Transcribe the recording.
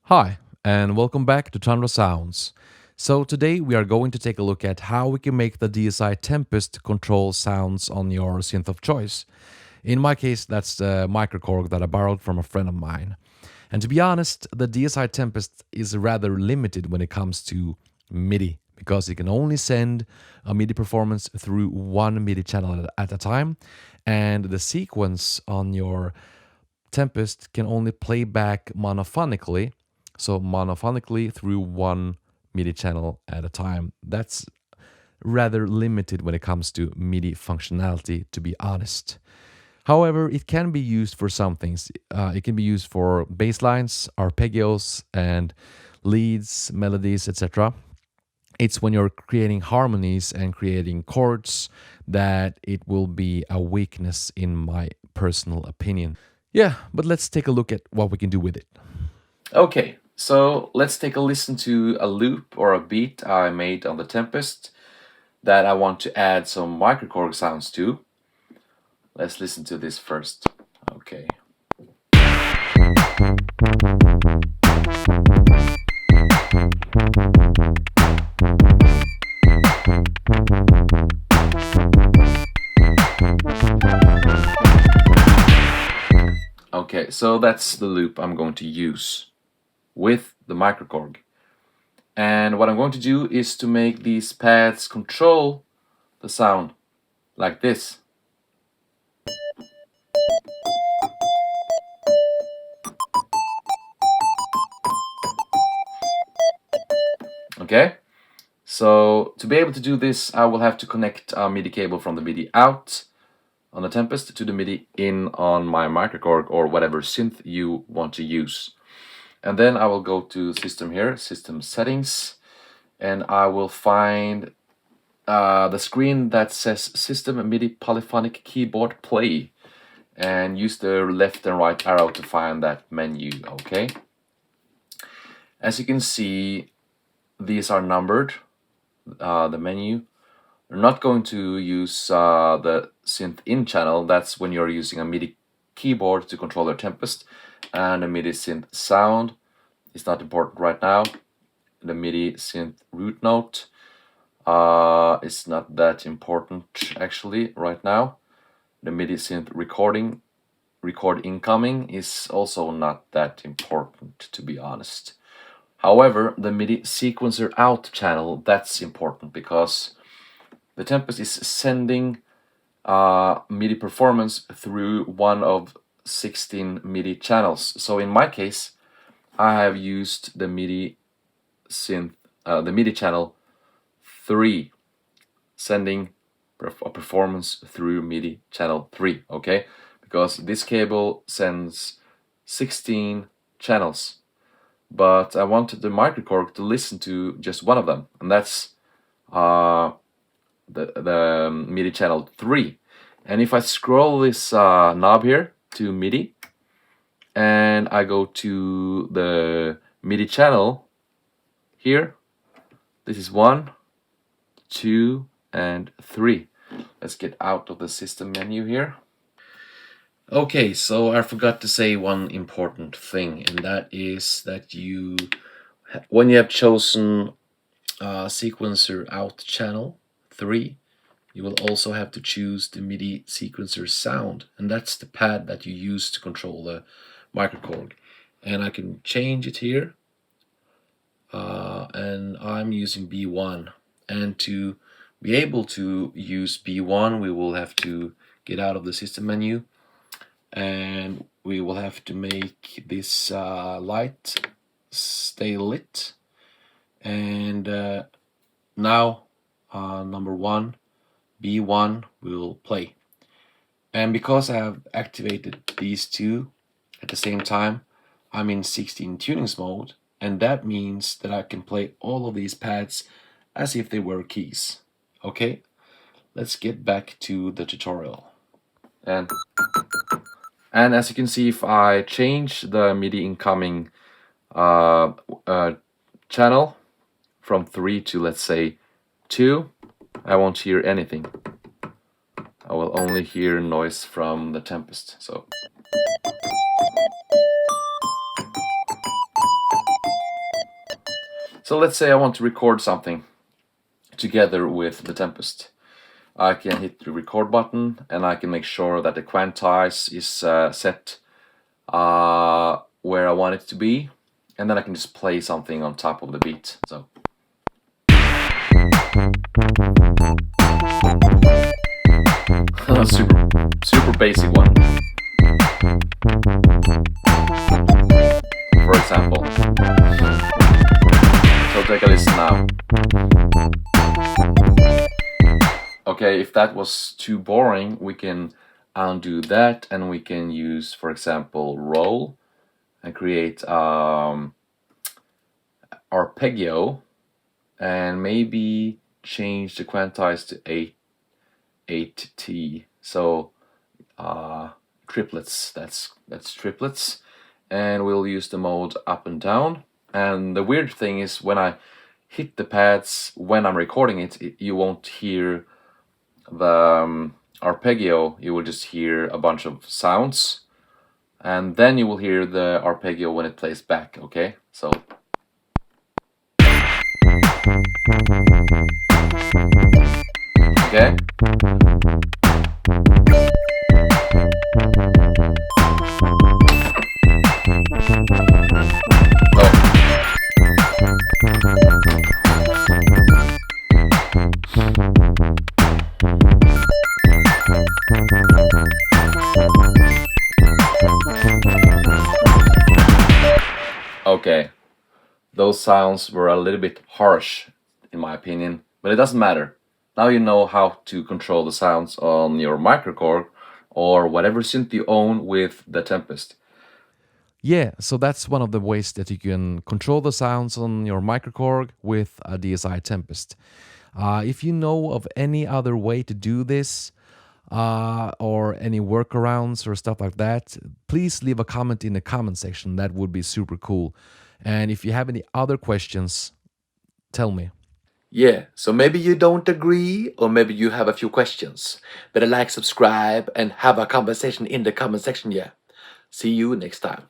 Hi, and welcome back to Tundra Sounds. So, today we are going to take a look at how we can make the DSI Tempest control sounds on your synth of choice. In my case, that's the microkorg that I borrowed from a friend of mine. And to be honest, the DSI Tempest is rather limited when it comes to MIDI because it can only send a MIDI performance through one MIDI channel at a time, and the sequence on your Tempest can only play back monophonically, so monophonically through one MIDI channel at a time. That's rather limited when it comes to MIDI functionality, to be honest. However, it can be used for some things. It can be used for bass lines, arpeggios, and leads, melodies, etc. It's when you're creating harmonies and creating chords that it will be a weakness, in my personal opinion. Yeah, but let's take a look at what we can do with it. Okay, so let's take a listen to a loop or a beat I made on the Tempest that I want to add some microkorg sounds to. Let's listen to this first. Okay. Okay, so that's the loop I'm going to use with the microkorg. And what I'm going to do is to make these pads control the sound like this. Okay? So to be able to do this, I will have to connect a MIDI cable from the MIDI out on the Tempest to the MIDI in on my microkorg or whatever synth you want to use. And then I will go to system here, system settings, and I will find the screen that says system MIDI polyphonic keyboard play, and use the left and right arrow to find that menu. Okay, as you can see, these are numbered, the menu. We're not going to use the synth in channel. That's when you're using a MIDI keyboard to control your Tempest, and the MIDI synth sound is not important right now. The MIDI synth root note is not that important actually right now. The MIDI synth record incoming is also not that important, to be honest. However, the MIDI sequencer out channel, that's important because the Tempest is sending MIDI performance through one of 16 MIDI channels. So in my case, I have used the MIDI synth, the MIDI channel 3, sending a performance through MIDI channel 3, okay? Because this cable sends 16 channels, but I wanted the microkorg to listen to just one of them, and that's the MIDI channel 3. And if I scroll this knob here to MIDI, and I go to the MIDI channel here, this is 1, 2, and 3. Let's get out of the system menu here. Okay, so I forgot to say one important thing, and that is that when you have chosen sequencer out channel 3, you will also have to choose the MIDI sequencer sound, and that's the pad that you use to control the microkorg. And I can change it here, and I'm using B1. And to be able to use B1, we will have to get out of the system menu, and we will have to make this light stay lit. And now number 1, B1 will play. And because I have activated these two at the same time, I'm in 16 tunings mode, and that means that I can play all of these pads as if they were keys. Okay, let's get back to the tutorial. And as you can see, if I change the MIDI incoming channel from 3 to, let's say, 2, I won't hear anything. I will only hear noise from the Tempest. So So let's say I want to record something together with the Tempest. I can hit the record button and I can make sure that the quantize is set where I want it to be, and then I can just play something on top of the beat. So super basic one, for example. So take a listen now. Okay, if that was too boring, we can undo that and we can use, for example, roll and create arpeggio and maybe change the quantize to 8t. So triplets, that's triplets, and we'll use the mode up and down. And the weird thing is when I hit the pads when I'm recording it, you won't hear the arpeggio, you will just hear a bunch of sounds, and then you will hear the arpeggio when it plays back. Okay, so okay. Okay, those sounds were a little bit harsh in my opinion, but it doesn't matter. Now you know how to control the sounds on your microkorg or whatever synth you own with the Tempest. Yeah, so that's one of the ways that you can control the sounds on your microkorg with a DSI Tempest. If you know of any other way to do this, or any workarounds or stuff like that, please leave a comment in the comment section. That would be super cool. And if you have any other questions, tell me. Yeah, so maybe you don't agree, or maybe you have a few questions. Better like, subscribe, and have a conversation in the comment section. Yeah. See you next time.